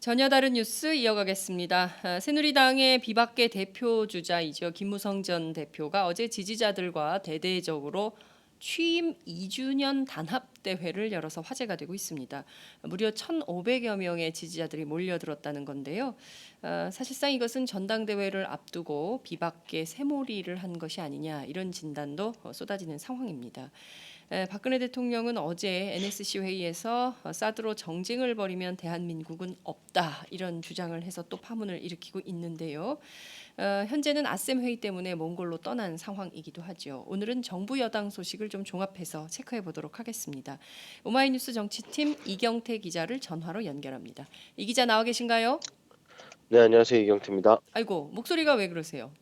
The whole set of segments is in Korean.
전혀 다른 뉴스 이어가겠습니다. 새누리당의 비박계 대표 주자이죠. 김무성 전 대표가 어제 지지자들과 대대적으로 취임 2주년 단합대회를 열어서 화제가 되고 있습니다. 무려 1,500여 명의 지지자들이 몰려들었다는 건데요. 사실상 이것은 전당대회를 앞두고 비박계 새몰이를 한 것이 아니냐 이런 진단도 쏟아지는 상황입니다. 박근혜 대통령은 어제 NSC 회의에서 사드로 정쟁을 벌이면 대한민국은 없다 이런 주장을 해서 또 파문을 일으키고 있는데요. 현재는 아셈 회의 때문에 몽골로 떠난 상황이기도 하죠. 오늘은 정부 여당 소식을 좀 종합해서 체크해 보도록 하겠습니다. 오마이뉴스 정치팀 이경태 기자를 전화로 연결합니다. 이 기자 나와 계신가요? 네, 안녕하세요. 이경태입니다. 아이고 목소리가 왜 그러세요?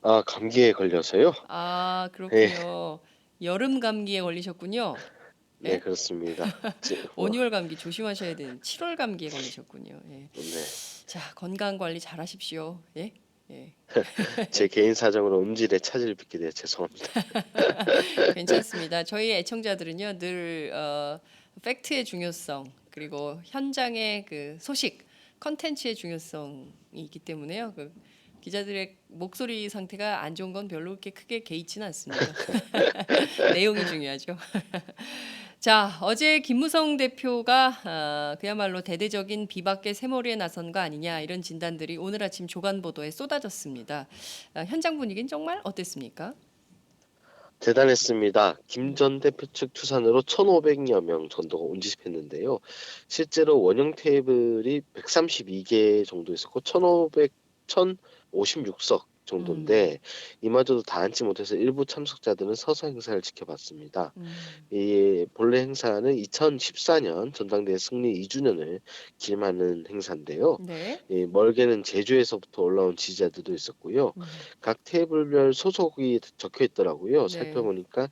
아, 감기에 걸려서요? 아 네, 그렇군요. 여름 감기에 걸리셨군요. 네, 예? 그렇습니다. 뭐, 온열 감기 조심하셔야 되는 7월 감기에 걸리셨군요. 예. 네, 자, 건강 관리 잘하십시오. 예? 예. 제 개인 사정으로 음질에 차질을 빚게 되어 죄송합니다. 괜찮습니다. 저희 애청자들은요, 늘 팩트의 중요성 그리고 현장의 그 소식, 컨텐츠의 중요성이 있기 때문에요. 그 기자들의 목소리 상태가 안 좋은 건 별로 그렇게 크게 개의치는 않습니다. 내용이 중요하죠. 자, 어제 김무성 대표가 그야말로 대대적인 비박계 새몰이에 나선 거 아니냐 이런 진단들이 오늘 아침 조간 보도에 쏟아졌습니다. 현장 분위기는 정말 어땠습니까? 대단했습니다. 김 전 대표 측 추산으로 1,500여 명 정도가 운집했는데요. 실제로 원형 테이블이 132개 정도 있었고 1,556석 음, 정도인데 이마저도 다 앉지 못해서 일부 참석자들은 서서 행사를 지켜봤습니다. 음, 이 본래 행사는 2014년 전당대회 승리 2주년을 기념하는 행사인데요. 네, 멀게는 제주에서부터 올라온 지지자들도 있었고요. 음, 각 테이블별 소속이 적혀 있더라고요. 네, 살펴보니까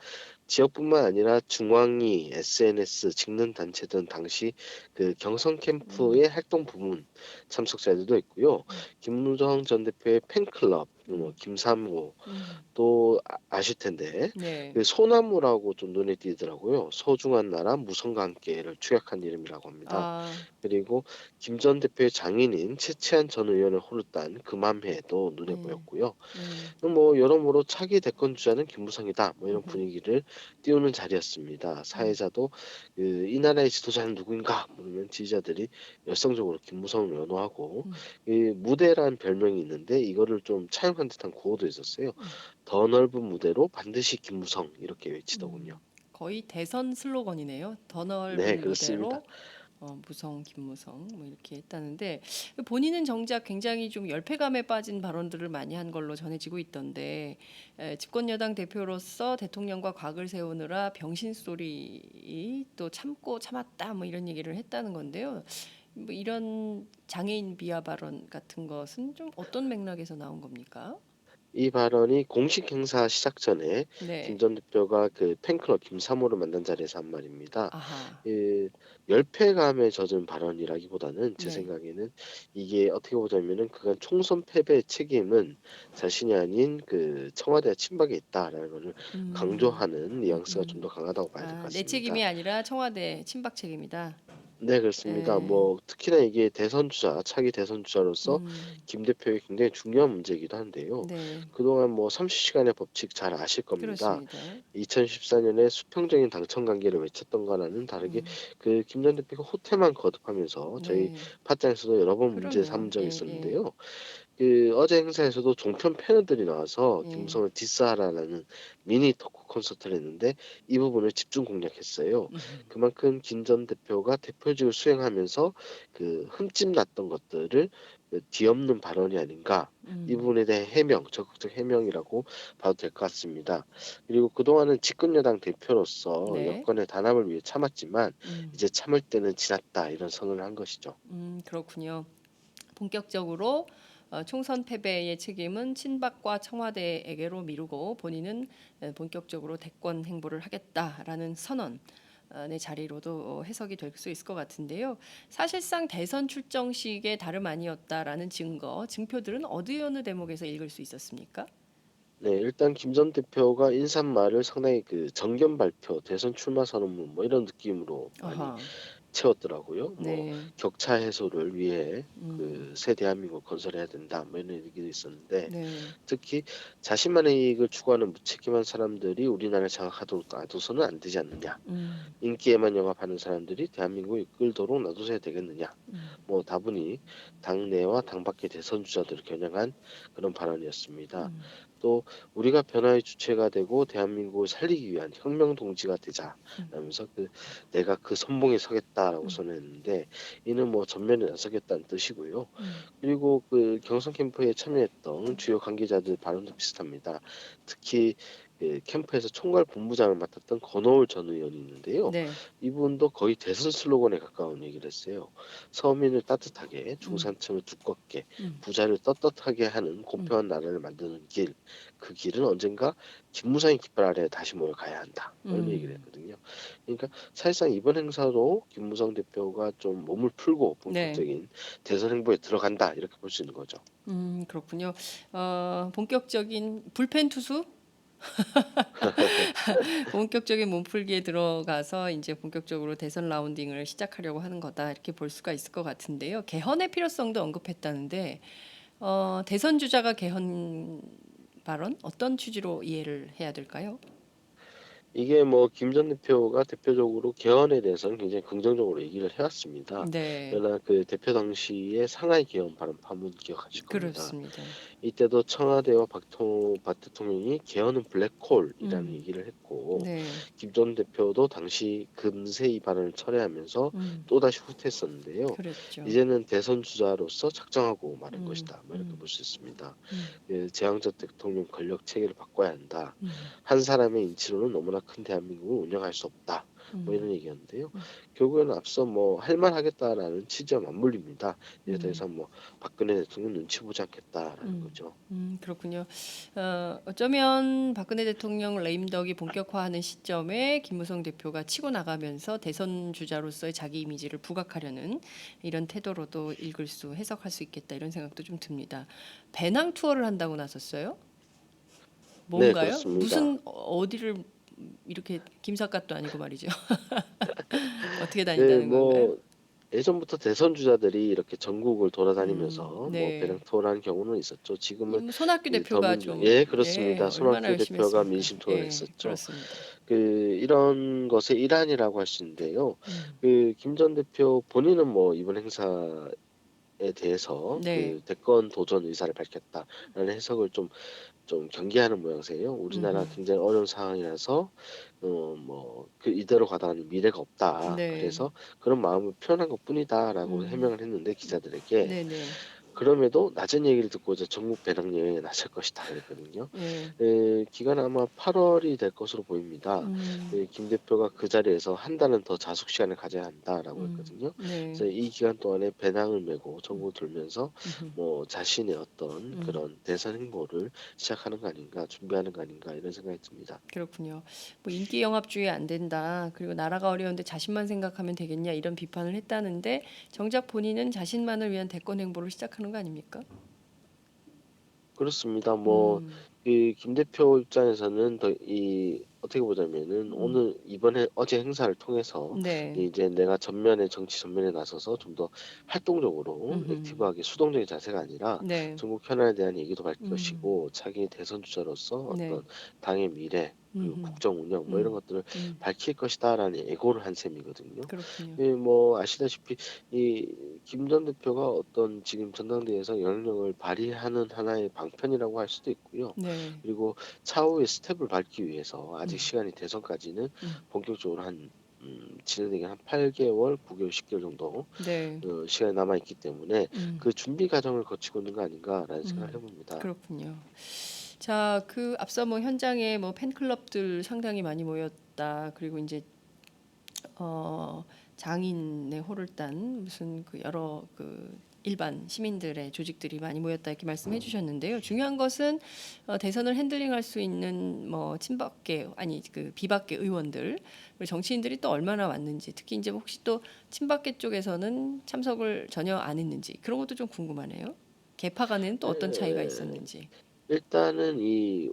지역뿐만 아니라 중앙위, SNS, 직능 단체 등 당시 그 경선 음, 캠프의 활동 부문 참석자들도 있고요. 김무성 전 대표의 팬클럽, 뭐 음, 김삼호 음, 또 아실 텐데 네, 그 소나무라고 좀 눈에 띄더라고요. 소중한 나라 무성과 함께를 축약한 이름이라고 합니다. 아, 그리고 김 전 대표의 장인인 최치한 전 의원을 호르단 금암회도 눈에 네, 보였고요. 네, 뭐 여러모로 차기 대권 주자는 김무성이다. 뭐 이런 음, 분위기를 띄우는 자리였습니다. 사회자도 이 나라의 지도자는 누구인가 물으면 지지자들이 열성적으로 김무성을 연호하고 음, 이 무대란 별명이 있는데 이거를 좀 차용한 듯한 구호도 있었어요. 더 넓은 무대로 반드시 김무성 이렇게 외치더군요. 거의 대선 슬로건이네요. 더 네, 넓은 그렇습니다. 무대로 무성, 김무성 뭐 이렇게 했다는데 본인은 정작 굉장히 좀 열패감에 빠진 발언들을 많이 한 걸로 전해지고 있던데 집권 여당 대표로서 대통령과 각을 세우느라 병신 소리 또 참고 참았다 뭐 이런 얘기를 했다는 건데요. 뭐 이런 장애인 비하 발언 같은 것은 좀 어떤 맥락에서 나온 겁니까? 이 발언이 공식 행사 시작 전에 김 네. 전 대표가 그 팬클럽 김사모를 만난 자리에서 한 말입니다. 아하. 이 열패감에 젖은 발언이라기보다는 제 네. 생각에는 이게 어떻게 보자면은 그간 총선 패배의 책임은 자신이 아닌 그 청와대와 친박에 있다라는 것을 음. 강조하는 뉘앙스가 좀 더 강하다고 봐야 될 것 아, 내 같습니다. 책임이 아니라 청와대 친박 책임이다. 네, 그렇습니다. 예. 뭐 특히나 이게 대선 주자, 차기 대선 주자로서 음. 김 대표의 굉장히 중요한 문제이기도 한데요. 네. 그동안 뭐 30시간의 법칙 잘 아실 겁니다. 그렇습니다. 2014년에 수평적인 당청 관계를 외쳤던 거와는 다르게 음. 그 김 전 대표가 호태만 거듭하면서 저희 네. 팟짱에서도 여러 번 문제 삼은 그럼요. 적이 예, 예. 있었는데요. 그 어제 행사에서도 종편 패널들이 나와서 예. 김무성을 디스하라는 미니 토크 콘서트를 했는데 이 부분을 집중 공략했어요. 그만큼 김 전 대표가 대표직을 수행하면서 그 흠집 났던 것들을 그 뒤엎는 발언이 아닌가. 이 음. 부분에 대해 해명, 적극적 해명이라고 봐도 될 것 같습니다. 그리고 그동안은 집권 여당 대표로서 네. 여권의 단합을 위해 참았지만 음. 이제 참을 때는 지났다 이런 선언을 한 것이죠. 그렇군요. 본격적으로 총선 패배의 책임은 친박과 청와대에게로 미루고 본인은 본격적으로 대권 행보를 하겠다라는 선언의 자리로도 해석이 될 수 있을 것 같은데요. 사실상 대선 출정식의 다름 아니었다라는 증거, 증표들은 어느 대목에서 읽을 수 있었습니까? 네, 일단 김 전 대표가 인사말을 상당히 그 정견 발표, 대선 출마 선언문 뭐 이런 느낌으로 많이 아하. 채웠더라고요. 뭐 네. 격차 해소를 위해 음. 그 새 대한민국을 건설해야 된다 뭐 이런 얘기도 있었는데, 네. 특히 자신만의 이익을 추구하는 무책임한 사람들이 우리나라를 장악하도록 놔둬서는 안 되지 않느냐. 음. 인기에만 영합하는 사람들이 대한민국을 이끌도록 놔둬서야 되겠느냐. 음. 뭐 다분히 당내와 당밖의 대선 주자들을 겨냥한 그런 발언이었습니다. 음. 또 "우리가 변화의 주체가 되고 대한민국을 살리기 위한 혁명 동지가 음. 되자."라면서 "내가 그 선봉에 서겠다."라고 음. 선언했는데, 이는 뭐 전면에 나서겠다는 뜻이고요. 음. 그리고 그 경선 캠프에 참여했던 주요 관계자들 발언도 비슷합니다. 특히 그 캠프에서 총괄 본부장을 맡았던 권오을 전 의원이 있는데요. 네. 이분도 거의 대선 슬로건에 가까운 얘기를 했어요. "서민을 따뜻하게, 음. 중산층을 두껍게, 음. 부자를 떳떳하게 하는 음. 공평한 나라를 만드는 길, 그 길은 언젠가 김무성의 깃발 아래 다시 모여 가야 한다." 뭐 이런 얘기를 음. 했거든요. 그러니까 사실상 이번 행사로 김무성 대표가 좀 몸을 풀고 네. 본격적인 대선 행보에 들어간다, 이렇게 볼 수 있는 거죠. 그렇군요. 본격적인 불펜 투수? 본격적인 몸풀기에 들어가서 이제 본격적으로 대선 라운딩을 시작하려고 하는 거다 이렇게 볼 수가 있을 것 같은데요. 개헌의 필요성도 언급했다는데 대선 주자가 개헌 발언 어떤 취지로 이해를 해야 될까요? 이게 뭐 김 전 대표가 대표적으로 개헌에 대해서는 굉장히 긍정적으로 얘기를 해 왔습니다. 네, 그러나 그 대표 당시에 상하이 개헌 발언 파문 기억하실 겁니다. 그렇습니다. 이때도 청와대와 박 대통령이 "개헌은 블랙홀이라는 음, 얘기를 했고, 네, 김 전 대표도 당시 금세 이 발언을 철회하면서 음, 또다시 후퇴했었는데요. 그랬죠. 이제는 대선 주자로서 작정하고 말한 음, 것이다, 뭐 이렇게 음, 볼 수 있습니다. 음, "재앙적 대통령 권력 체계를 바꿔야 한다. 음, 한 사람의 인치로는 너무나 큰 대한민국을 운영할 수 없다." 뭐 음, 이런 얘기였는데요. 음, 결국에는 앞서 뭐 "할 만하겠다."라는 취지와 맞물립니다. 이에 음. 대해서 뭐 "박근혜 대통령 눈치 보지 않겠다."라는 음, 거죠. 그렇군요. 어쩌면 박근혜 대통령 레임덕이 본격화하는 시점에 김무성 대표가 치고 나가면서 대선 주자로서의 자기 이미지를 부각하려는 이런 태도로도 읽을 수, 해석할 수 있겠다 이런 생각도 좀 듭니다. 배낭 투어를 한다고 나섰어요? 네, 뭔가요? 그렇습니다. 무슨 어디를 이렇게 김삿갓도 아니고 말이죠. 어떻게 그 다닌다는 건가요? 뭐 예전부터 대선 주자들이 이렇게 전국을 돌아다니면서 뭐 배낭 네. 투어를 하는 경우는 있었죠. 지금은 이 손학규 그 대표가 더민주, 좀, 예, 예, 그렇습니다. 얼마나 손학규 열심히 대표가 했습니까? 민심 투어를 예, 했었죠. 그렇습니다. 이런 것의 일환이라고 할 수 있는데요. 음. 김 전 대표 본인은 뭐 이번 행사에 대해서 네. "대권 도전 의사를 밝혔다."라는 해석을 좀 경계하는 모양새예요. "우리나라가 음. 굉장히 어려운 상황이라서 이대로 가다가는 미래가 없다. 네. 그래서 그런 마음을 표현한 것뿐이다."라고 음. 해명을 했는데, 기자들에게. 네네. 그럼에도 낮은 얘기를 듣고자 "전국 배낭 여행에 나설 것이다." 그랬거든요. 예. 기간은 아마 8 월이 될 것으로 보입니다. 음. 김 대표가 그 자리에서 "한 달은 더 자숙 시간을 가져야 한다."라고 했거든요. 네. 그래서 이 기간 동안에 배낭을 메고 전국을 돌면서 음음. 뭐 자신의 어떤 음. 그런 대선 행보를 시작하는 거 아닌가, 준비하는 거 아닌가, 이런 생각이 듭니다. 그렇군요. 뭐 인기 영합주의 안 된다. 그리고 나라가 어려운데 자신만 생각하면 되겠냐 이런 비판을 했다는데 정작 본인은 자신만을 위한 대권 행보를 시작하는 거 아닙니까? 그렇습니다. 뭐 음. 김 대표 입장에서는 더 이 어떻게 보자면은 음. 오늘 이번에 어제 행사를 통해서 네. 이제 내가 정치 전면에 나서서 좀 더 활동적으로 음음. 액티브하게 수동적인 자세가 아니라 네. 전국 현안에 대한 얘기도 밝힐 음. 것이고, 자기 대선 주자로서 네. 어떤 당의 미래, 그리고 음음. 국정 운영 뭐 이런 음. 것들을 음. 밝힐 것이다라는 예고를 한 셈이거든요. 그렇군요. 뭐 아시다시피 이 김 전 대표가 어떤 지금 전당대회에서 영향력을 발휘하는 하나의 방편이라고 할 수도 있고요. 네. 그리고 차후의 스텝을 밟기 위해서 아직 음. 시간이 대선까지는 음. 본격적으로 진행되기 한 8 개월, 9 개월, 10 개월 정도 네. 시간이 남아 있기 때문에 음. 그 준비 과정을 거치고 있는 거 아닌가라는 생각을 해 음. 봅니다. 그렇군요. 자, 그 앞서 뭐 현장에 뭐 팬클럽들 상당히 많이 모였다. 그리고 이제 어, 장인의 호를 딴 무슨 그 여러 그 일반 시민들의 조직들이 많이 모였다 이렇게 말씀해 주셨는데요. 중요한 것은 대선을 핸들링할 수 있는 뭐 친박계 아니 그 비박계 의원들 그리고 정치인들이 또 얼마나 왔는지 특히 이제 혹시 또 친박계 쪽에서는 참석을 전혀 안 했는지 그런 것도 좀 궁금하네요. 개파 간에는 또 어떤 차이가 에 있었는지. 일단은 이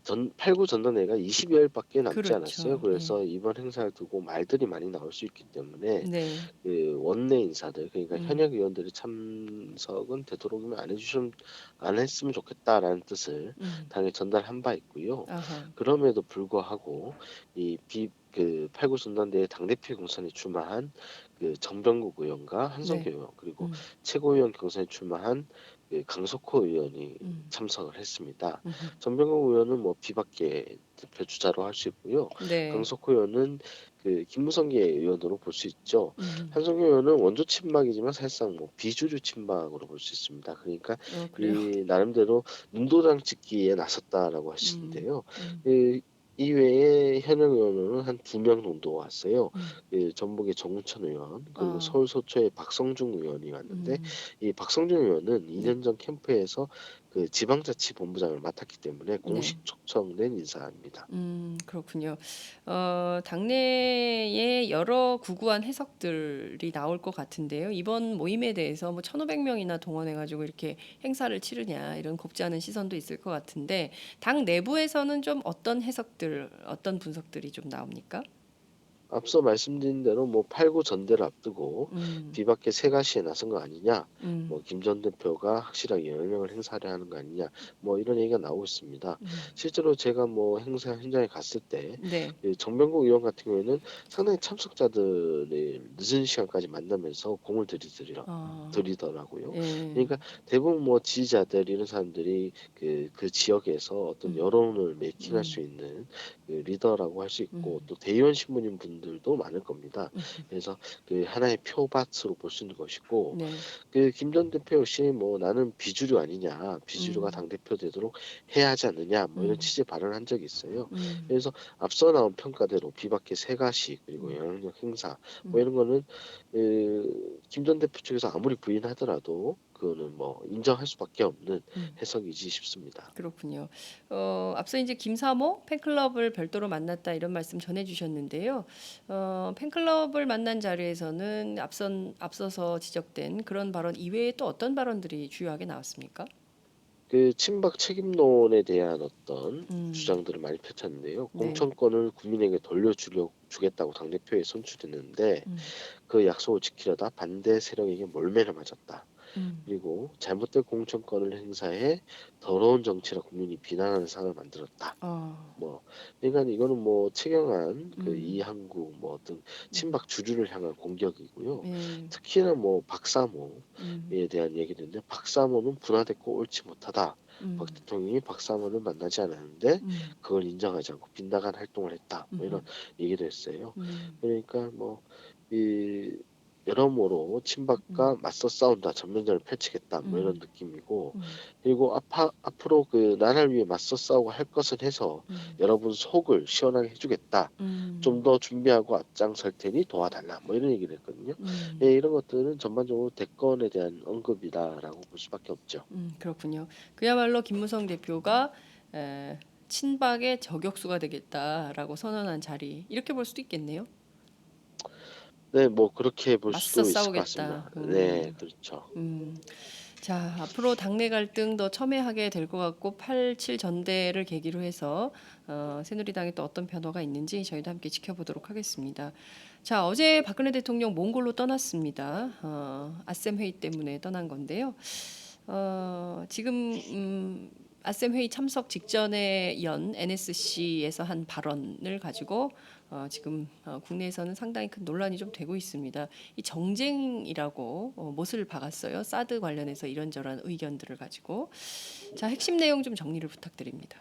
전 8구 전당대회가 20여일밖에 남지 않았어요. 그렇죠. 예. 그래서 이번 행사를 두고 말들이 많이 나올 수 있기 때문에 네. 원내 인사들, 그러니까 음. 현역 의원들의 참석은 되도록이면 안 했으면 좋겠다라는 뜻을 음. 당에 전달한 바 있고요. 아하. 그럼에도 불구하고 이 비 그 8구 전당대회 당대표 경선에 출마한 정병국 의원과 한성규 네. 의원, 그리고 음. 최고위원 경선에 출마한 강석호 의원이 음. 참석을 했습니다. 음음. 정병국 의원은 뭐 비박계 대표 주자로 할 수 있고요. 네. 강석호 의원은 김무성계 의원으로 볼 수 있죠. 음. 한성규 의원은 원조 친박이지만 사실상 뭐 비주류 친박으로 볼 수 있습니다. 그러니까 그래요? 이 나름대로 눈도장 찍기에 나섰다라고 할 수 음. 있는데요. 음. 그 이외에 현역 의원은 한 2명 정도 왔어요. 음. 전북의 정우천 의원, 그리고 아. 서울 소초의 박성중 의원이 왔는데, 음. 이 박성중 의원은 네. 2년 전 캠프에서 지방자치본부장을 맡았기 때문에 네. 공식 초청된 인사입니다. 그렇군요. 당내에 여러 구구한 해석들이 나올 것 같은데요. 이번 모임에 대해서 뭐 1,500명이나 동원해 가지고 이렇게 행사를 치르냐 이런 곱지 않은 시선도 있을 것 같은데 당 내부에서는 좀 어떤 해석들, 어떤 분석들이 좀 나옵니까? 앞서 말씀드린 대로 뭐 8구 전대를 앞두고 음. 비박계 세가시에 나선 거 아니냐, 음. 뭐 김 전 대표가 확실하게 연령을 행사를 하는 거 아니냐, 뭐 이런 얘기가 나오고 있습니다. 음. 실제로 제가 뭐 행사 현장에 갔을 때 네. 정병국 의원 같은 경우에는 상당히 참석자들을 늦은 시간까지 만나면서 공을 아. 들이더라고요. 예. 그러니까 대부분 뭐 지지자들 이런 사람들이 그 지역에서 어떤 음. 여론을 메이킹할 수 음. 있는 리더라고 할 수 있고, 음. 또 대의원 신분인 분들도 많을 겁니다. 음. 그래서 하나의 표밭으로 볼 수 있는 것이고, 네. 김 전 대표 역시 뭐 나는 비주류 아니냐, 비주류가 음. 당대표 되도록 해야 하지 않느냐, 뭐 이런 음. 취지의 발언을 한 적이 있어요. 음. 그래서 앞서 나온 평가대로 비박계 세가시, 그리고 음. 영향력 행사, 뭐 음. 이런 거는 김 전 대표 쪽에서 아무리 부인하더라도 그거는 뭐 인정할 수밖에 없는 음. 해석이지 싶습니다. 그렇군요. 앞서 이제 김사모 팬클럽을 별도로 만났다 이런 말씀 전해 주셨는데요. 팬클럽을 만난 자리에서는 앞서서 지적된 그런 발언 이외에 또 어떤 발언들이 주요하게 나왔습니까? 친박 책임론에 대한 어떤 음. 주장들을 많이 펼쳤는데요. 네. 공천권을 국민에게 주겠다고 당대표에 선출했는데, 음. 그 약속을 지키려다 반대 세력에게 몰매를 맞았다. 음. 그리고 잘못된 공천권을 행사해 더러운 정치라 국민이 비난하는 상을 만들었다. 아. 뭐 그러니까 이거는 뭐 최경환, 음. 이한구, 뭐 등 음. 친박 주류를 향한 공격이고요. 예. 특히나 뭐 박사모에 음. 대한 얘기인데, 박사모는 분화됐고 옳지 못하다. 박 음. 대통령이 박사모를 만나지 않았는데 음. 그걸 인정하지 않고 빗나간 활동을 했다. 뭐 이런 음음. 얘기도 했어요. 음. 그러니까 이 여러모로 음. 친박과 맞서 싸운다, 전면전을 펼치겠다, 뭐 이런 음. 느낌이고, 음. 그리고 앞으로 나라를 위해 맞서 싸우고 할 것을 해서 음. 여러분 속을 시원하게 해주겠다. 좀 음. 더 준비하고 앞장설 테니 도와달라. 뭐 이런 얘기를 했거든요. 음. 예, 이런 것들은 전반적으로 대권에 대한 언급이다라고 볼 수밖에 없죠. 그렇군요. 그야말로 김무성 대표가 에, 친박의 저격수가 되겠다라고 선언한 자리 이렇게 볼 수도 있겠네요. 네, 뭐 그렇게 볼 맞서 수도 있을 것 같습니다. 싸우겠다. 네, 그렇죠. 음. 자, 앞으로 당내 갈등 더 첨예하게 될 것 같고 87 전대를 계기로 해서 새누리당에 또 어떤 변화가 있는지 저희도 함께 지켜보도록 하겠습니다. 자, 어제 박근혜 대통령 몽골로 떠났습니다. 아셈 회의 때문에 떠난 건데요. 지금 아셈 회의 참석 직전에 연 NSC에서 한 발언을 가지고 지금 국내에서는 상당히 큰 논란이 좀 되고 있습니다. 이 정쟁이라고 못을 박았어요. 사드 관련해서 이런저런 의견들을 가지고. 자, 핵심 내용 좀 정리를 부탁드립니다.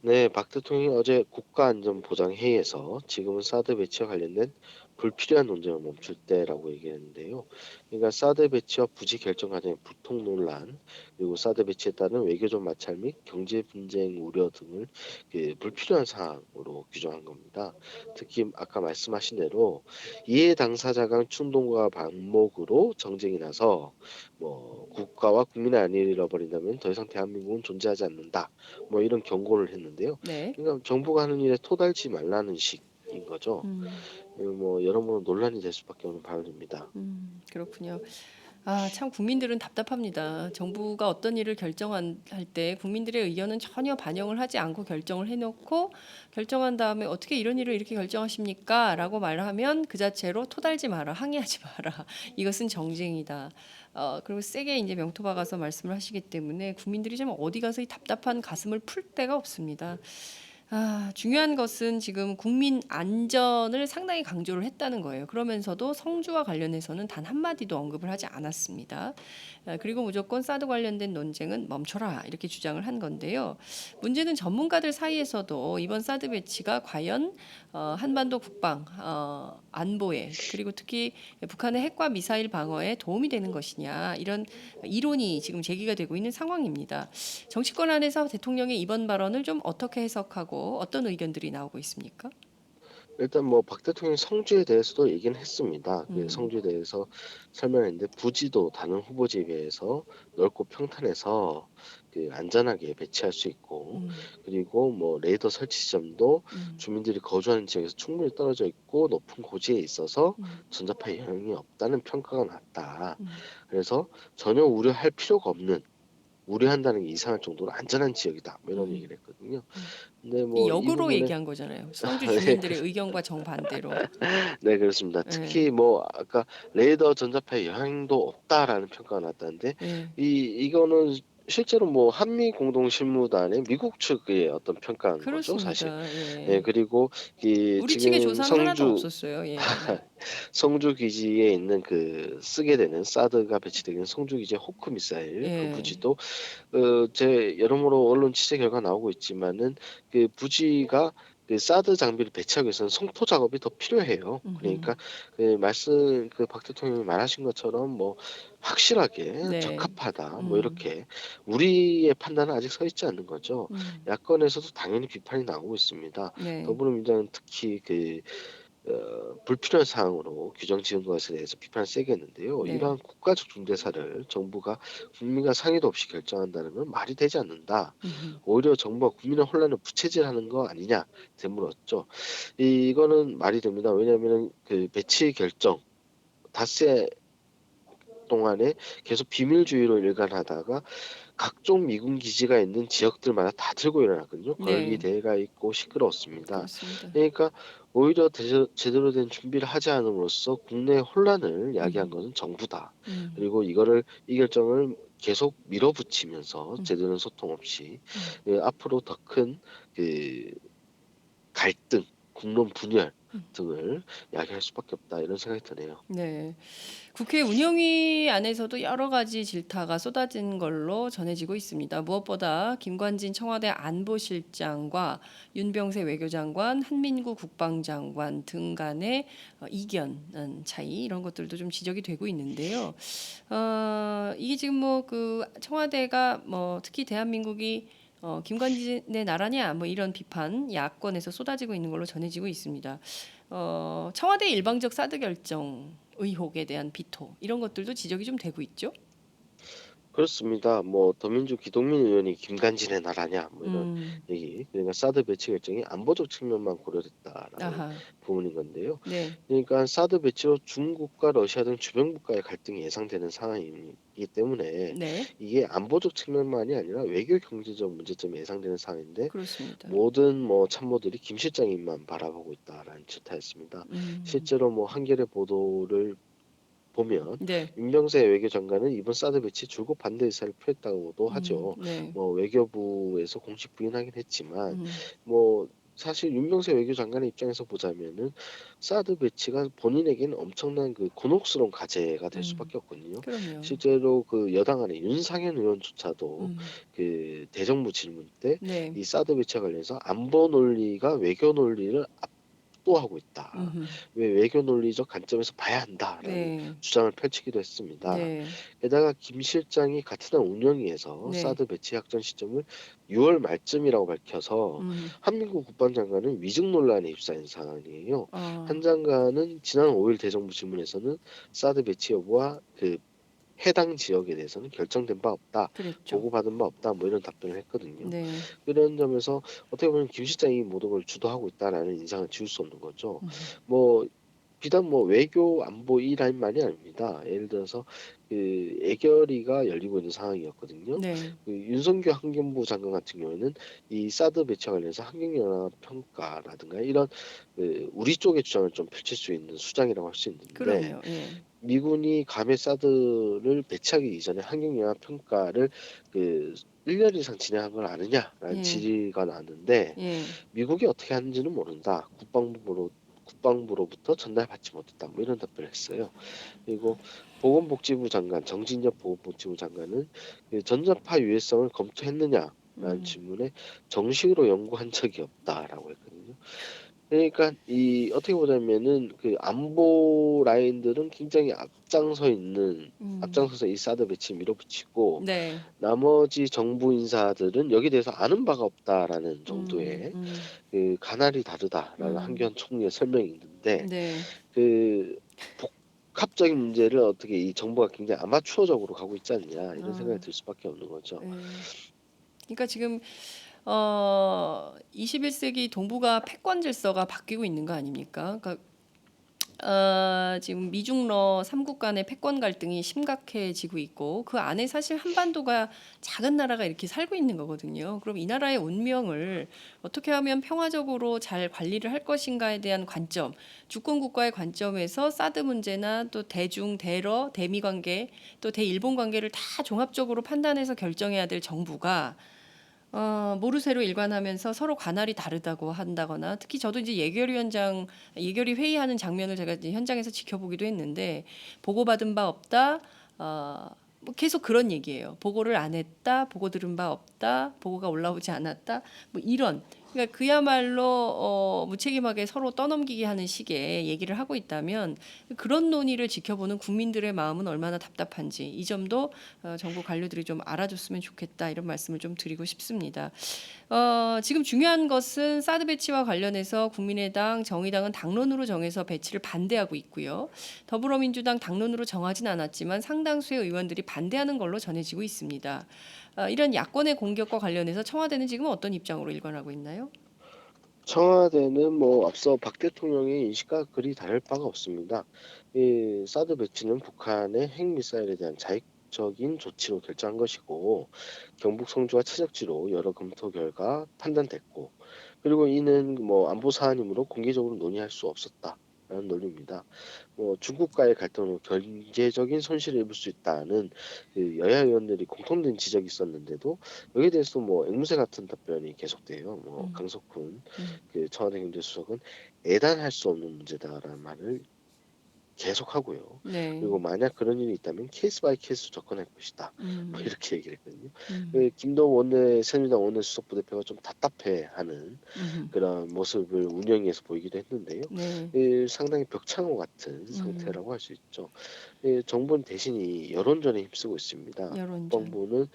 네, 박 대통령이 어제 국가안전보장회의에서 지금은 사드 배치와 관련된 불필요한 논쟁을 멈출 때라고 얘기했는데요. 그러니까 사드 배치와 부지 결정 과정의 불통 논란, 그리고 사드 배치에 따른 외교적 마찰 및 경제 분쟁 우려 등을 불필요한 사항으로 규정한 겁니다. 특히 아까 말씀하신 대로 이해 당사자 간 충동과 반목으로 정쟁이 나서 뭐 국가와 국민의 안위를 잃어버린다면 더 이상 대한민국은 존재하지 않는다. 뭐 이런 경고를 했는데요. 네. 그러니까 정부가 하는 일에 토달지 말라는 식인 거죠. 음. 뭐 여러모로 논란이 될 수밖에 없는 발언입니다. 그렇군요. 참 국민들은 답답합니다. 정부가 어떤 일을 결정할 때 국민들의 의견은 전혀 반영을 하지 않고 결정을 해놓고 결정한 다음에 어떻게 이런 일을 이렇게 결정하십니까? 라고 말하면 그 자체로 토달지 마라, 항의하지 마라. 이것은 정쟁이다. 그리고 세게 이제 명토 박아서 말씀을 하시기 때문에 국민들이 좀 어디 가서 이 답답한 가슴을 풀 데가 없습니다. 중요한 것은 지금 국민 안전을 상당히 강조를 했다는 거예요. 그러면서도 성주와 관련해서는 단 한마디도 언급을 하지 않았습니다. 그리고 무조건 사드 관련된 논쟁은 멈춰라 이렇게 주장을 한 건데요. 문제는 전문가들 사이에서도 이번 사드 배치가 과연 한반도 국방, 안보에 그리고 특히 북한의 핵과 미사일 방어에 도움이 되는 것이냐 이런 이론이 지금 제기가 되고 있는 상황입니다. 정치권 안에서 대통령의 이번 발언을 좀 어떻게 해석하고 어떤 의견들이 나오고 있습니까? 일단 뭐 박 대통령이 성주에 대해서도 얘기는 했습니다. 그 음, 성주에 대해서 설명했는데 부지도 다른 후보지에 비해서 넓고 평탄해서 그 안전하게 배치할 수 있고, 음, 그리고 뭐 레이더 설치 지점도 음, 주민들이 거주하는 지역에서 충분히 떨어져 있고 높은 고지에 있어서 음, 전자파 영향이 없다는 평가가 났다. 음. 그래서 전혀 우려할 필요가 없는, 우려한다는 게 이상할 정도로 안전한 지역이다, 뭐 이런 음, 얘기를 했거든요. 음. 근데 이 뭐 이 역으로 부분에 얘기한 거잖아요. 성주 네, 주민들의 의견과 정반대로. 네, 그렇습니다. 예, 특히 뭐 아까 레이더 전자파의 영향도 없다라는 평가가 났다는데, 예. 이거는 실제로 뭐 한미 공동 실무단의 미국 측의 어떤 평가인 거죠, 사실. 그렇습니다. 예, 예. 그리고 이 우리 측의 지금 조사는 하나도 성주 없었어요. 예. 성주 기지에 있는 그 쓰게 되는 사드가 배치되는 성주 기지 호크 미사일 그 예. 부지도 제 여러모로 언론 취재 결과 나오고 있지만은 그 부지가 그 사드 장비를 배치하기 위해서는 성토 작업이 더 필요해요. 음흠. 그러니까 그 박 대통령이 말하신 것처럼 뭐 확실하게 네. 적합하다 뭐 음, 이렇게 우리의 판단은 아직 서 있지 않는 거죠. 음, 야권에서도 당연히 비판이 나오고 있습니다. 네. 더불어민주당은 특히 불필요한 사항으로 규정 지은 것에 대해서 비판을 세게 했는데요. 네. 이러한 국가적 중대사를 정부가 국민과 상의도 없이 결정한다는 건 말이 되지 않는다. 음흠. 오히려 정부가 국민의 혼란을 부채질하는 거 아니냐 되물었죠. 이거는 말이 됩니다. 왜냐하면 그 배치 결정 닷새 동안에 계속 비밀주의로 일관하다가 각종 미군 기지가 있는 지역들마다 다 들고 일어났거든요. 네. 걸기대가 있고 시끄러웠습니다. 그렇습니다. 그러니까 오히려 제대로 된 준비를 하지 않음으로써 국내 혼란을 야기한 음, 것은 정부다. 음, 그리고 이 결정을 계속 밀어붙이면서 음, 제대로 된 소통 없이 음. 앞으로 더 큰 그 갈등, 국론 분열 음. 등을 야기할 수밖에 없다, 이런 생각이 드네요. 네. 국회 운영위 안에서도 여러 가지 질타가 쏟아진 걸로 전해지고 있습니다. 무엇보다 김관진 청와대 안보실장과 윤병세 외교장관, 한민구 국방장관 등 간의 이견 차이 이런 것들도 좀 지적이 되고 있는데요. 이게 지금 뭐 그 청와대가 뭐 특히 대한민국이 김관진의 나라냐 뭐 이런 비판 야권에서 쏟아지고 있는 걸로 전해지고 있습니다. 청와대 일방적 사드 결정 의혹에 대한 비토 이런 것들도 지적이 좀 되고 있죠. 그렇습니다. 뭐 더민주 기동민 의원이 김관진의 나라냐 뭐 이런 음, 얘기. 그러니까 사드 배치 결정이 안보적 측면만 고려됐다라는 아하, 부분인 건데요. 네, 그러니까 사드 배치로 중국과 러시아 등 주변 국가의 갈등이 예상되는 상황이기 때문에 네, 이게 안보적 측면만이 아니라 외교 경제적 문제점이 예상되는 상황인데, 그렇습니다. 모든 뭐 참모들이 김 실장님만 바라보고 있다라는 질타였습니다. 음, 실제로 뭐 한겨레 보도를 보면 네, 윤병세 외교장관은 이번 사드 배치 줄곧 반대 의사를 표했다고도 하죠. 네, 뭐 외교부에서 공식 부인하긴 했지만, 음, 뭐 사실 윤병세 외교장관의 입장에서 보자면은 사드 배치가 본인에게는 엄청난 그 곤혹스러운 과제가 될 수밖에 없거든요. 그럼요. 실제로 그 여당 안에 윤상현 의원조차도 음, 그 대정부 질문 때 네, 이 사드 배치와 관련해서 안보 논리가 외교 논리를 압도하고 있다. 음, 왜 외교 논리적 관점에서 봐야 한다라는 네, 주장을 펼치기도 했습니다. 네, 게다가 김 실장이 같은 날 운영위에서 네, 사드 배치 확정 시점을 6월 말쯤이라고 밝혀서 음, 한민구 국방장관은 위증 논란에 휩싸인 상황이에요. 어, 한 장관은 지난 5일 대정부 질문에서는 사드 배치 여부와 그 해당 지역에 대해서는 결정된 바 없다, 그랬죠. 보고받은 바 없다, 뭐 이런 답변을 했거든요. 네, 그런 점에서 어떻게 보면 김 실장이 모든 걸 주도하고 있다라는 인상을 지울 수 없는 거죠. 음, 뭐 비단 뭐 외교 안보 이 라인만이 아닙니다. 예를 들어서 애결이가 열리고 있는 상황이었거든요. 네. 윤석열 환경부 장관 같은 경우에는 이 사드 배치와 관련해서 환경영향 평가라든가 이런 우리 쪽의 주장을 좀 펼칠 수 있는 수장이라고 할 수 있는데, 그럼요. 예. 미군이 감해 사드를 배치하기 이전에 환경영향 평가를 1년 이상 진행한 걸 아느냐라는 예. 질의가 나왔는데, 예. 미국이 어떻게 하는지는 모른다. 국방부로부터 전달받지 못했다. 뭐 이런 답변을 했어요. 그리고 보건복지부 장관 정진엽 보건복지부 장관은 전자파 유해성을 검토했느냐라는 음. 질문에 정식으로 연구한 적이 없다라고 했거든요. 그러니까 이 어떻게 보자면은 안보 라인들은 굉장히 음. 앞장서서 이 사드 배치 밀어붙이고, 네. 나머지 정부 인사들은 여기에 대해서 아는 바가 없다라는 음. 정도의 음. 가날이 다르다라는 음. 한교안 총리의 설명이 있는데, 네. 그 복합적인 문제를 어떻게 이 정부가 굉장히 아마추어적으로 가고 있지 않냐 이런 생각이 아. 들 수밖에 없는 거죠. 예. 그러니까 지금 21세기 동북아 패권 질서가 바뀌고 있는 거 아닙니까? 그러니까 지금 미중러 3국 간의 패권 갈등이 심각해지고 있고 그 안에 사실 한반도가 작은 나라가 이렇게 살고 있는 거거든요. 그럼 이 나라의 운명을 어떻게 하면 평화적으로 잘 관리를 할 것인가에 대한 관점, 주권 국가의 관점에서 사드 문제나 또 대중, 대러, 대미 관계, 또 대일본 관계를 다 종합적으로 판단해서 결정해야 될 정부가 모르쇠로 일관하면서 서로 관할이 다르다고 한다거나, 특히 저도 이제 예결위 회의하는 장면을 제가 이제 현장에서 지켜보기도 했는데, 보고받은 바 없다, 뭐 계속 그런 얘기예요. 보고를 안 했다, 보고 들은 바 없다, 보고가 올라오지 않았다, 뭐 이런. 그러니까 그야말로 무책임하게 서로 떠넘기게 하는 식의 얘기를 하고 있다면, 그런 논의를 지켜보는 국민들의 마음은 얼마나 답답한지 이 점도 정부 관료들이 좀 알아줬으면 좋겠다, 이런 말씀을 좀 드리고 싶습니다. 지금 중요한 것은 사드 배치와 관련해서 국민의당, 정의당은 당론으로 정해서 배치를 반대하고 있고요. 더불어민주당 당론으로 정하진 않았지만 상당수의 의원들이 반대하는 걸로 전해지고 있습니다. 이런 야권의 공격과 관련해서 청와대는 지금 어떤 입장으로 일관하고 있나요? 청와대는 뭐 앞서 박 대통령의 인식과 그리 다를 바가 없습니다. 이 사드 배치는 북한의 핵미사일에 대한 자익적인 조치로 결정한 것이고, 경북 성주와 최적지로 여러 검토 결과 판단됐고, 그리고 이는 뭐 안보 사안이므로 공개적으로 논의할 수 없었다라는 논리입니다. 뭐 중국과의 갈등으로 경제적인 손실을 입을 수 있다는 여야 의원들이 공통된 지적이 있었는데도, 여기에 대해서 뭐 앵무새 같은 답변이 계속돼요. 뭐 음. 강석훈 음. 청와대 경제수석은 예단할 수 없는 문제다라는 말을 계속하고요. 네. 그리고 만약 그런 일이 있다면 케이스 바이 케이스 접근할 것이다. 뭐 음. 이렇게 얘기를 했거든요. 음. 김동 새누리당 원내수석 부대표가 좀 답답해하는 음. 그런 모습을 운영위에서 보이기도 했는데요. 네. 상당히 벽창호 같은 음. 상태라고 할 수 있죠. 정부는 대신 이 여론전에 힘쓰고 있습니다. 여론전. 국방부는 음.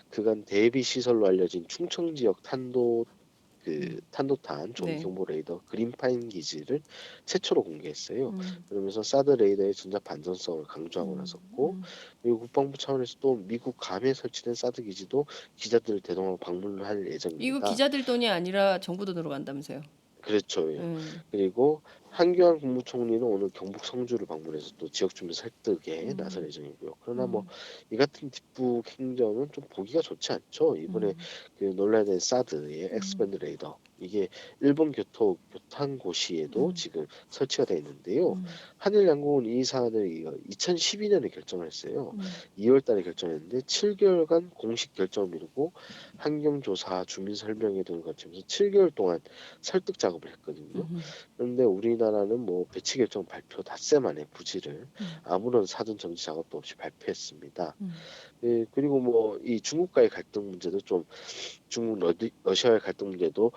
그간 대비 시설로 알려진 충청 지역 음. 탄도탄 조기 네. 경보 레이더 그린파인 기지를 최초로 공개했어요. 음. 그러면서 사드 레이더의 전자 반전성을 강조하고 음. 나섰고, 음. 그리고 국방부 차원에서 또 미국 괌에 설치된 사드 기지도 기자들을 대동하고 방문을 할 이거 예정입니다. 기자들 돈이 아니라 정부 돈으로 간다면서요? 그렇죠. 예. 음. 그리고 한교안 국무총리는 오늘 경북 성주를 방문해서 또 지역 주민 설득에 나설 음. 예정이고요. 그러나 뭐 음. 이 같은 뒷북 행정은 좀 보기가 좋지 않죠. 이번에 음. 논란된 사드의 음. 엑스밴드 레이더, 이게 일본 교탄고시에도 음. 지금 설치가 돼 있는데요. 음. 한일 양국은 이 사안을 2012년에 결정을 했어요. 음. 2월 달에 결정했는데 7개월간 공식 결정을 미루고 환경조사, 주민 설명회 등을 거치면서 7개월 동안 설득 작업을 했거든요. 음. 그런데 우리나라는 뭐 배치 결정 발표 닷새 만에 부지를 음. 아무런 사전 정지 작업도 없이 발표했습니다. 음. 그리고 뭐 이 중국과의 갈등 문제도 좀, 러시아의 갈등 문제도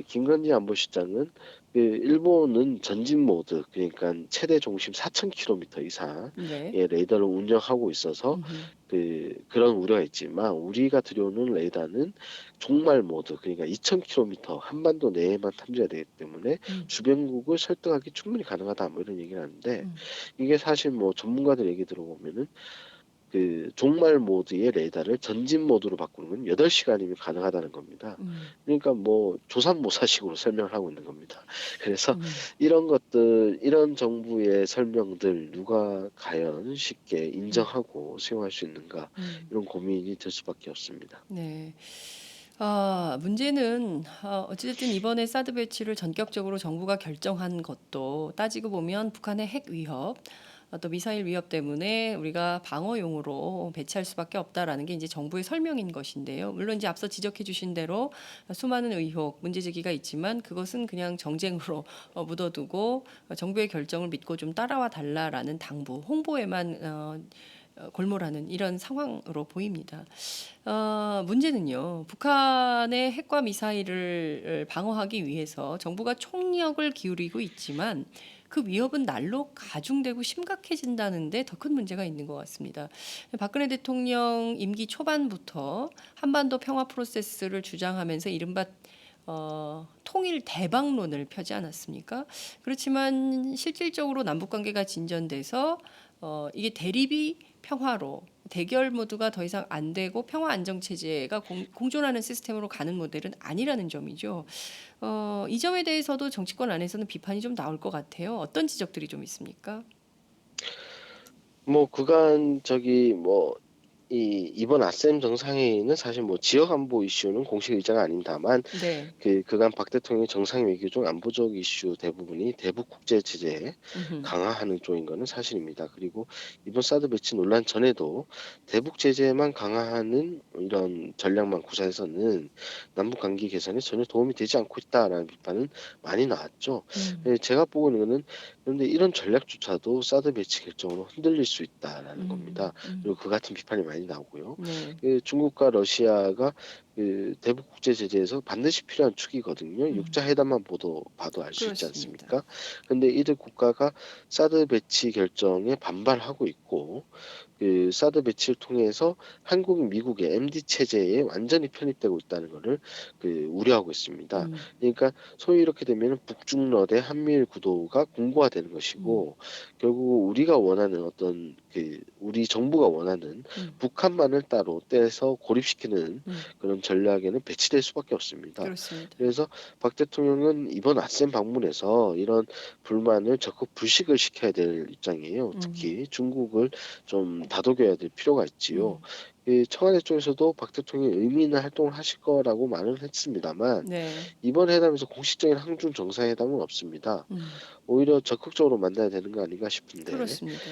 김건희 안보실장은 일본은 전진 모드, 그러니까 최대 종심 4,000km 이상의 네. 레이더를 운영하고 있어서 음. 그런 우려가 있지만, 우리가 들여오는 레이더는 종말 모드, 그러니까 2,000km 한반도 내에만 탐지가 되기 때문에 음. 주변국을 설득하기 충분히 가능하다, 뭐 이런 얘기를 하는데, 음. 이게 사실 뭐 전문가들 얘기 들어보면은 그 종말 모드의 레이더를 전진 모드로 바꾸는 건 8시간이면 가능하다는 겁니다. 그러니까 뭐 조삼모사식으로 설명을 하고 있는 겁니다. 그래서 음. 이런 것들, 이런 정부의 설명들 누가 과연 쉽게 인정하고 수용할 수 있는가, 음. 이런 고민이 들 수밖에 없습니다. 네. 문제는 어찌됐든 이번에 사드 배치를 전격적으로 정부가 결정한 것도 따지고 보면 북한의 핵 위협, 또 미사일 위협 때문에 우리가 방어용으로 배치할 수밖에 없다라는 게 이제 정부의 설명인 것인데요. 물론 이제 앞서 지적해 주신 대로 수많은 의혹, 문제 제기가 있지만 그것은 그냥 정쟁으로 묻어두고 정부의 결정을 믿고 좀 따라와 달라라는 당부, 홍보에만 골몰하는 이런 상황으로 보입니다. 문제는요, 북한의 핵과 미사일을 방어하기 위해서 정부가 총력을 기울이고 있지만 그 위협은 날로 가중되고 심각해진다는데 더 큰 문제가 있는 것 같습니다. 박근혜 대통령 임기 초반부터 한반도 평화 프로세스를 주장하면서 이른바 통일 대박론을 펴지 않았습니까? 그렇지만 실질적으로 남북 관계가 진전돼서 이게 대립이 평화로 대결 모드가 더 이상 안 되고 평화 안정 체제가 공존하는 시스템으로 가는 모델은 아니라는 점이죠. 이 점에 대해서도 정치권 안에서는 비판이 좀 나올 것 같아요. 어떤 지적들이 좀 있습니까? 뭐 그간 저기 뭐 이번 아셈 정상회의는 사실 뭐 지역 안보 이슈는 공식 의제가 아닙니다만, 네. 그간 박 대통령의 정상 외교 중 안보적 이슈 대부분이 대북 국제 제재에 음흠. 강화하는 쪽인 것은 사실입니다. 그리고 이번 사드 배치 논란 전에도 대북 제재만 강화하는 이런 전략만 구사해서는 남북 관계 개선에 전혀 도움이 되지 않고 있다라는 비판은 많이 나왔죠. 음. 제가 보고 있는 거는, 그런데 이런 전략조차도 사드 배치 결정으로 흔들릴 수 있다라는 겁니다. 그리고 그 같은 비판이 많이 나오고요. 네. 중국과 러시아가 그 대북 국제 제재에서 반드시 필요한 축이거든요. 육자 회담만 봐도 알 수 있지 그렇습니다. 않습니까? 근데 이들 국가가 사드 배치 결정에 반발하고 있고, 그 사드 배치를 통해서 한국, 미국의 MD 체제에 완전히 편입되고 있다는 것을 우려하고 있습니다. 음. 그러니까 소위 이렇게 되면 북중러대 한미일 구도가 공고화되는 음. 것이고, 결국 우리가 원하는 어떤 우리 정부가 원하는 음. 북한만을 따로 떼서 고립시키는 음. 그런 전략에는 배치될 수밖에 없습니다. 그렇습니다. 그래서 박 대통령은 이번 아셈 방문에서 이런 불만을 적극 불식을 시켜야 될 입장이에요. 음. 특히 중국을 좀 다독여야 될 필요가 있지요. 음. 청와대 쪽에서도 박 대통령이 의미 있는 활동을 하실 거라고 말은 했습니다만, 네. 이번 회담에서 공식적인 한중 정상회담은 없습니다. 음. 오히려 적극적으로 만나야 되는 거 아닌가 싶은데, 그렇습니다.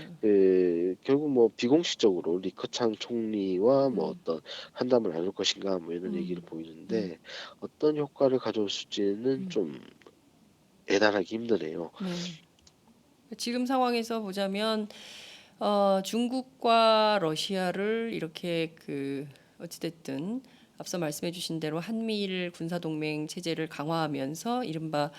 결국 뭐 비공식적으로 리커창 총리와 뭐 음. 어떤 한담을 나눌 것인가 뭐 이런 얘기를 음. 음. 보이는데, 어떤 효과를 가져올지는 음. 좀 예단하기 힘드네요. 네. 지금 상황에서 보자면 중국과 러시아를 이렇게 어찌됐든 앞서 말씀해주신 대로 한미일 군사동맹 체제를 강화하면서 이른바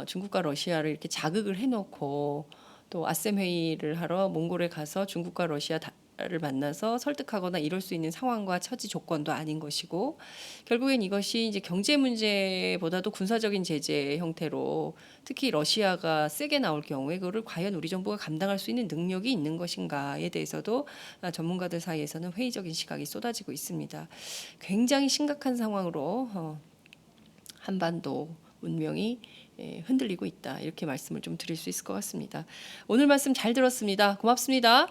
중국과 러시아를 이렇게 자극을 해놓고 또 아셈 회의를 하러 몽골에 가서 중국과 러시아를 만나서 설득하거나 이럴 수 있는 상황과 처지 조건도 아닌 것이고, 결국엔 이것이 이제 경제 문제보다도 군사적인 제재 형태로 특히 러시아가 세게 나올 경우에 그거를 과연 우리 정부가 감당할 수 있는 능력이 있는 것인가에 대해서도 전문가들 사이에서는 회의적인 시각이 쏟아지고 있습니다. 굉장히 심각한 상황으로 한반도 운명이 흔들리고 있다. 이렇게 말씀을 좀 드릴 수 있을 것 같습니다. 오늘 말씀 잘 들었습니다. 고맙습니다.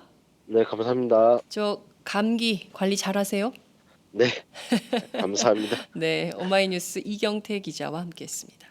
네, 감사합니다. 저 감기 관리 잘하세요? 네, 감사합니다. 네, 오마이뉴스 이경태 기자와 함께했습니다.